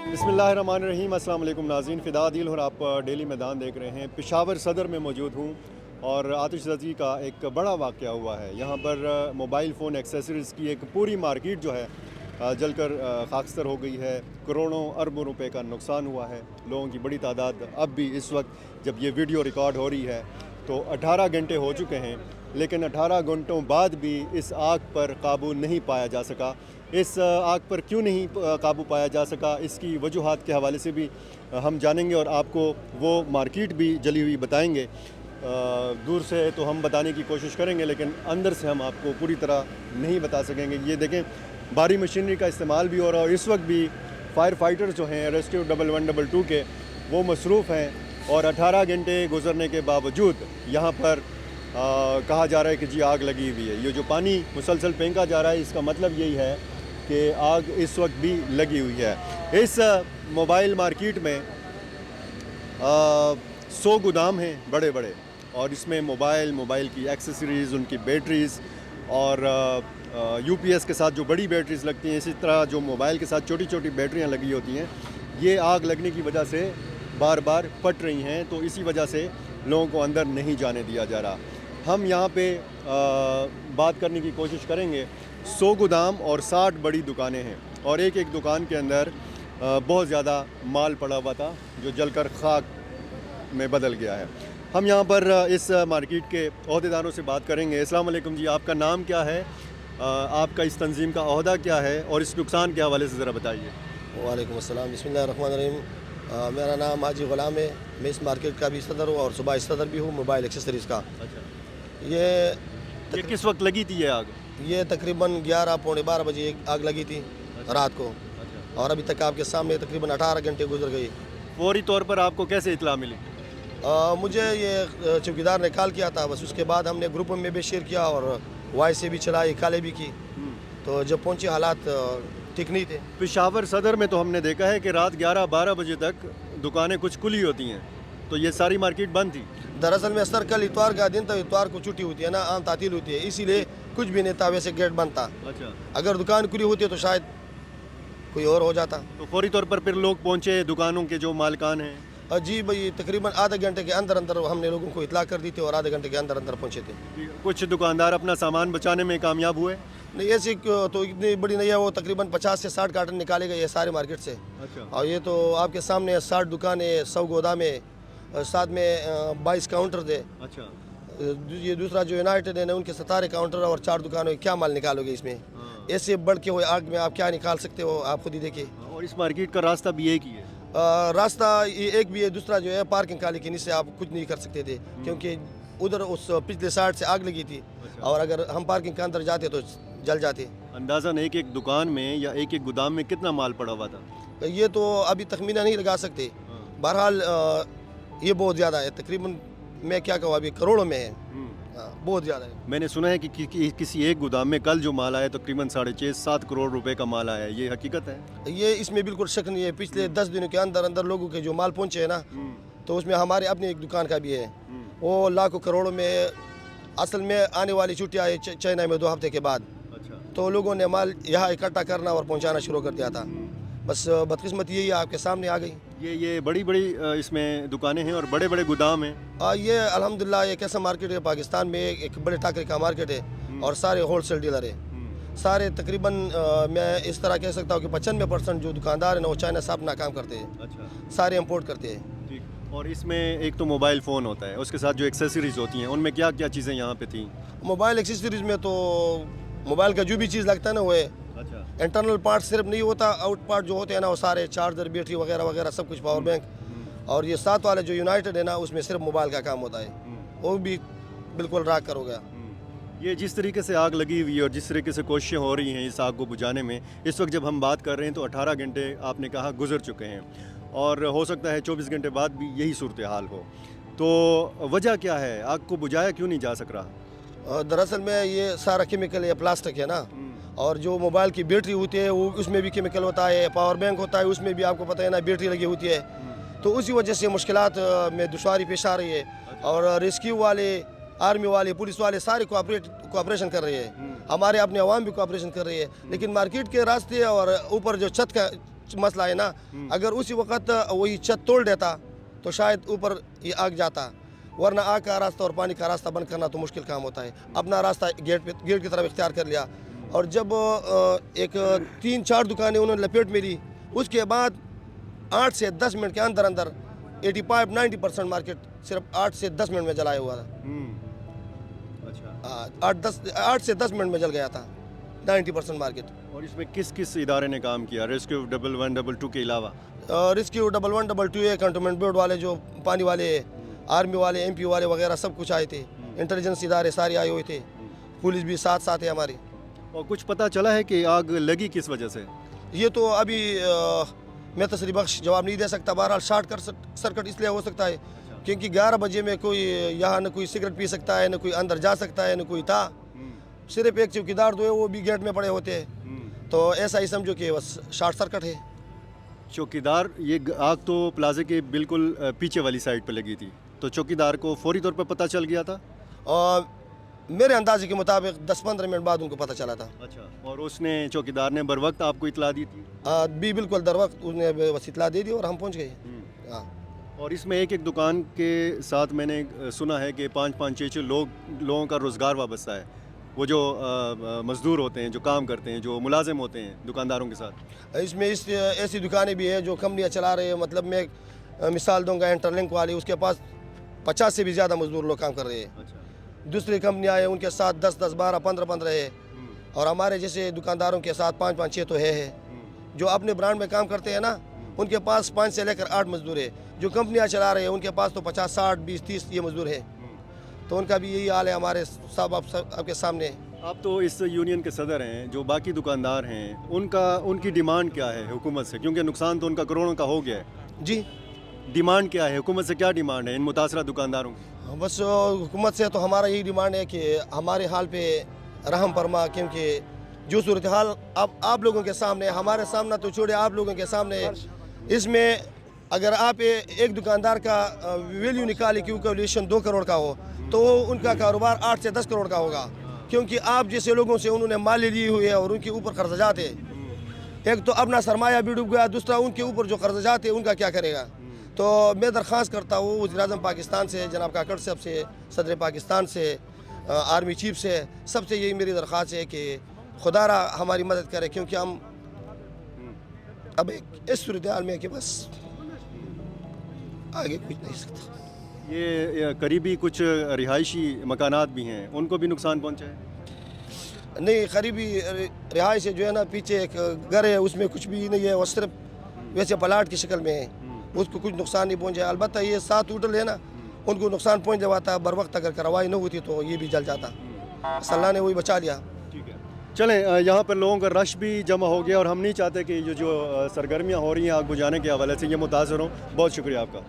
बिस्मिल्लाहिर्रहमानिर्रहीम। अस्सलाम वालेकुम नाज़रीन, फ़िदा दिल और आप डेली मैदान देख रहे हैं। पेशावर सदर में मौजूद हूँ और आतिशबाज़ी का एक बड़ा वाक़या हुआ है। यहाँ पर मोबाइल फ़ोन एक्सेसरीज़ की एक पूरी मार्केट जो है जलकर खाकस्तर हो गई है। करोड़ों अरबों रुपए का नुकसान हुआ है। लोगों की बड़ी तादाद अब भी इस वक्त जब ये वीडियो रिकॉर्ड हो रही है तो 18 घंटे हो चुके हैं, लेकिन 18 घंटों बाद भी इस आग पर काबू नहीं पाया जा सका। इस आग पर क्यों नहीं काबू पाया जा सका, इसकी वजूहात के हवाले से भी हम जानेंगे और आपको वो मार्केट भी जली हुई बताएंगे। दूर से तो हम बताने की कोशिश करेंगे, लेकिन अंदर से हम आपको पूरी तरह नहीं बता सकेंगे। ये देखें, भारी मशीनरी का इस्तेमाल भी हो रहा है और इस वक्त भी फायर फाइटर्स जो हैं रेस्क्यू 112 के वो मसरूफ़ हैं और 18 घंटे गुजरने के बावजूद यहाँ पर कहा जा रहा है कि जी आग लगी हुई है। ये जो पानी मुसलसल फेंका जा रहा है, इसका मतलब यही है कि आग इस वक्त भी लगी हुई है। इस मोबाइल मार्केट में 100 गोदाम हैं बड़े बड़े, और इसमें मोबाइल की एक्सेसरीज़, उनकी बैटरीज़ और यूपीएस के साथ जो बड़ी बैटरीज़ लगती हैं, इसी तरह जो मोबाइल के साथ छोटी छोटी बैटरियां लगी होती हैं, ये आग लगने की वजह से बार बार फट रही हैं। तो इसी वजह से लोगों को अंदर नहीं जाने दिया जा रहा। हम यहाँ पे बात करने की कोशिश करेंगे। 100 गोदाम और 60 बड़ी दुकानें हैं और एक एक दुकान के अंदर बहुत ज़्यादा माल पड़ा हुआ था जो जलकर खाक में बदल गया है। हम यहाँ पर इस मार्केट के अहदेदारों से बात करेंगे। अस्सलाम वालेकुम जी, आपका नाम क्या है, आपका इस तंजीम का अहदा क्या है और इस नुकसान के हवाले से ज़रा बताइए। वालेकुम अस्सलाम, बिस्मिल्लाहिर्रहमानिर्रहीम। मेरा नाम हाजी ग़ुलाम है। मैं इस मार्केट का भी सदर हूँ और सूबाई सदर भी हूँ मोबाइल एक्सेसरीज़ का। अच्छा, ये किस वक्त लगी थी ये आग? ये तकरीबन 11 पौने 12 बजे एक आग लगी थी। अच्छा। रात को। अच्छा, और अभी तक आपके सामने तकरीबन 18 घंटे गुजर गई। फौरी तौर पर आपको कैसे इत्तला मिली? मुझे ये चौकीदार ने कॉल किया था, बस उसके बाद हमने ग्रुप में भी शेयर किया और वॉइस से भी चलाई, कॉलें भी की। तो जब पहुँचे हालात ठीक नहीं थे। पेशावर सदर में तो हमने देखा है कि रात 11-12 बजे तक दुकानें कुछ खुली होती हैं, तो ये सारी मार्केट बंद थी। दरअसल में सर कल इतवार का दिन था, इतवार को छुट्टी होती है ना, आम तातील होती है, इसीलिए कुछ भी नहीं था, वैसे गेट बंद था। अच्छा, अगर दुकान खुली होती तो शायद कोई और हो जाता। तो फौरी तौर पर फिर लोग पहुंचे, दुकानों के जो मालिकान हैं? जी भाई, तकरीबन आधे घंटे के अंदर अंदर हमने लोगों को इतला कर दी थी और आधे घंटे के अंदर अंदर पहुंचे थे। कुछ दुकानदार अपना सामान बचाने में कामयाब हुए? नहीं, ऐसी तो इतनी बड़ी नहीं है, वो तकरीबन 50 से 60 कार्टन निकाले गए सारे मार्केट से। अच्छा, और ये तो आपके सामने 60 दुकानें, 100 गोदामें, साथ में 22 काउंटर थे। अच्छा, ये दूसरा जो यूनाइटेड है ना, उनके 17 काउंटर और 4 दुकानों, क्या माल निकालोगे इसमें? हाँ। ऐसे बढ़ के हुए आग में आप क्या निकाल सकते हो, आप खुद ही देखिए। और इस मार्केट का रास्ता भी एक ही है? रास्ता ये एक भी है, दूसरा जो है पार्किंग खाली के नीचे आप कुछ नहीं कर सकते थे, क्योंकि उधर उस पिछले साइड से आग लगी थी। अच्छा। और अगर हम पार्किंग के अंदर जाते तो जल जाते। अंदाज़न एक एक दुकान में या एक एक गोदाम में कितना माल पड़ा हुआ था? ये तो अभी तखमीना नहीं लगा सकते। हाँ। बहरहाल ये बहुत ज़्यादा है, तकरीबन मैं क्या कहूँ, अभी करोड़ों में है। बहुत ज़्यादा है। मैंने सुना है कि किसी एक गोदाम में कल जो माल आया तकरीबन 6.5-7 करोड़ रुपए का माल आया है, ये हकीकत है? ये इसमें बिल्कुल शक नहीं है। पिछले 10 दिनों के अंदर अंदर लोगों के जो माल पहुँचे हैं ना, तो उसमें हमारे अपनी एक दुकान का भी है। वो लाखों करोड़ों में। असल में आने वाली छुट्टियाँ आई चाइना में 2 हफ्ते के बाद, अच्छा, तो तो लोगों ने माल यहाँ इकट्ठा करना और पहुँचाना शुरू कर दिया था। बस बदकिस्मत यही है, आपके सामने आ गई। ये बड़ी बड़ी इसमें दुकानें हैं और बड़े बड़े गोदाम हैं। ये अल्हम्दुलिल्लाह एक ऐसा मार्केट है पाकिस्तान में, एक बड़े टाकरे का मार्केट है और सारे होलसेल डीलर है। सारे तकरीबन मैं इस तरह कह सकता हूँ कि 95% जो दुकानदार हैं ना, वो चाइना से अपना काम करते हैं। अच्छा, सारे इंपोर्ट करते हैं। ठीक। और इसमें एक तो मोबाइल फ़ोन होता है, उसके साथ जो एक्सेसरीज़ होती हैं, उनमें क्या क्या चीज़ें यहाँ पे थी? मोबाइल एक्सेसरीज में तो मोबाइल का जो भी चीज़ लगता है ना, वो है। अच्छा, इंटरनल पार्ट सिर्फ नहीं होता, आउट पार्ट जो होते हैं ना, वो सारे चार्जर, बैटरी वगैरह वगैरह सब कुछ, पावर बैंक। और ये साथ वाले जो यूनाइटेड है ना, उसमें सिर्फ मोबाइल का काम होता है, वो भी बिल्कुल राख कर हो गया। ये जिस तरीके से आग लगी हुई है और जिस तरीके से कोशिशें हो रही हैं इस आग को बुझाने में, इस वक्त जब हम बात कर रहे हैं तो 18 घंटे आपने कहा गुजर चुके हैं और हो सकता है 24 घंटे बाद भी यही सूरत हाल हो। तो वजह क्या है, आग को बुझाया क्यों नहीं जा सक रहा? दरअसल में ये सारा केमिकल है, प्लास्टिक है ना, और जो मोबाइल की बैटरी होती है वो उसमें भी केमिकल होता है, पावर बैंक होता है उसमें भी आपको पता है ना, बैटरी लगी होती है। तो उसी वजह से मुश्किलात में दुश्वारी पेश आ रही है। और रेस्क्यू वाले, आर्मी वाले, पुलिस वाले सारे कोऑपरेशन कर रहे हैं, हमारे अपने अवाम भी कोऑपरेशन कर रही है। लेकिन मार्केट के रास्ते और ऊपर जो मसला है ना, अगर उसी वक्त वही छत तोड़ देता तो शायद ऊपर ये आग जाता, वरना आग का रास्ता और पानी का रास्ता बंद करना तो मुश्किल काम होता है। अपना रास्ता गेट की तरफ इख्तियार कर लिया, और जब एक 3-4 दुकानें उन्होंने लपेट में ली, उसके बाद 8 से 10 मिनट के अंदर अंदर 85-90% मार्केट सिर्फ 8 से 10 मिनट में जलाया हुआ था। अच्छा, 8 से 10 मिनट में जल गया था 90% मार्केट। और इसमें किस किस इदारे ने काम किया, रेस्क्यू 1112 के अलावा? रेस्क्यू 1112 है, कंटोनमेंट बोर्ड वाले जो पानी वाले, आर्मी वाले, MP वाले वगैरह सब कुछ आए थे, इंटेलिजेंस इदारे सारे आए हुए थे, पुलिस भी साथ साथ है हमारी। और कुछ पता चला है कि आग लगी किस वजह से? ये तो अभी मैं तसरी बख्श जवाब नहीं दे सकता। बहरहाल शॉर्ट सर्किट इसलिए हो सकता है क्योंकि 11 बजे में कोई यहाँ न कोई सिगरेट पी सकता है, न कोई अंदर जा सकता है, न कोई था, सिर्फ एक चौकीदार जो है वो भी गेट में पड़े होते हैं, तो ऐसा ही समझो कि बस शॉर्ट सर्किट है। चौकीदार, ये आग तो प्लाजे के बिल्कुल पीछे वाली साइड पर लगी थी, तो चौकीदार को फौरी तौर पर पता चल गया था? और मेरे अंदाजे के मुताबिक 10-15 मिनट बाद उनको पता चला था। अच्छा, और उसने, चौकीदार ने बर वक्त आपको इतला दी थी? भी बिल्कुल दर वक्त उसने बस इतला दे दी और हम पहुंच गए। हाँ। और इसमें एक एक दुकान के साथ मैंने सुना है कि 5-5, 6-6 लोगों का रोज़गार वाबस्ता है, वो जो मज़दूर होते हैं, जो काम करते हैं, जो मुलाजिम होते हैं दुकानदारों के साथ। इसमें ऐसी दुकानें भी है जो कंपनियां चला रहे हैं, मतलब मैं मिसाल दूंगा, इंटरलिंक वाली, उसके पास 50 से भी ज़्यादा मजदूर लोग काम कर रहे हैं। अच्छा। दूसरी कंपनियां हैं उनके साथ 10-10, 12, 15 है, और हमारे जैसे दुकानदारों के साथ 5-5, 6 तो है। जो अपने ब्रांड में काम करते हैं ना, उनके पास 5 से लेकर 8 मजदूर है। जो कंपनियां चला रहे हैं उनके पास तो 50, 60, 20, 30 ये मजदूर है, तो उनका भी यही हाल है हमारे सब आपके सामने। आप तो इस यूनियन के सदर हैं, जो बाकी दुकानदार हैं उनकी डिमांड क्या है हुकूमत से, क्योंकि नुकसान तो उनका करोड़ों का हो गया है? जी, डिमांड क्या है, हुकूमत से क्या डिमांड है इन मुतासरा दुकानदारों की? बस हुकूमत से तो हमारा यही डिमांड है कि हमारे हाल पे रहम फरमा, क्योंकि जो सूरत हाल आप लोगों के सामने, हमारे सामना तो छोड़े, आप लोगों के सामने, इसमें अगर आप एक दुकानदार का वैल्यू निकाले कि वैल्यूएशन 2 करोड़ का हो, तो उनका कारोबार 8 से 10 करोड़ का होगा, क्योंकि आप जैसे लोगों से उन्होंने माल लिए हुए है और उनके ऊपर कर्जात है। एक तो अपना सरमाया भी डूब गया, दूसरा उनके ऊपर जो कर्जात है उनका क्या करेगा। तो मैं दरख्वास्त करता हूँ वज़ीर-ए-आज़म पाकिस्तान से, जनाब काकड़ साहब से, सदर पाकिस्तान से, आर्मी चीफ से, सबसे यही मेरी दरख्वास्त है कि खुदारा हमारी मदद करे, क्योंकि हम अब इस सूरत हाल में कि बस आगे कुछ नहीं सकता। ये करीबी कुछ रिहायशी मकानात भी हैं, उनको भी नुकसान पहुँचा है? नहीं, करीबी रिहाइश जो है ना, पीछे एक घर है, उसमें कुछ भी नहीं है, वो सिर्फ वैसे प्लाट की शक्ल में है, उसको कुछ नुकसान नहीं पहुंचा। अलबत्ता ये 7 होटल है ना, उनको नुकसान पहुंच जाता है। बर वक्त अगर कार्रवाई न होती तो ये भी जल जाता। अल्लाह ने वही बचा लिया। ठीक है, चलें, यहाँ पर लोगों का रश भी जमा हो गया और हम नहीं चाहते कि जो सरगर्मियाँ हो रही हैं आग बुझाने के हवाले से ये मुतासर हों। बहुत शुक्रिया आपका।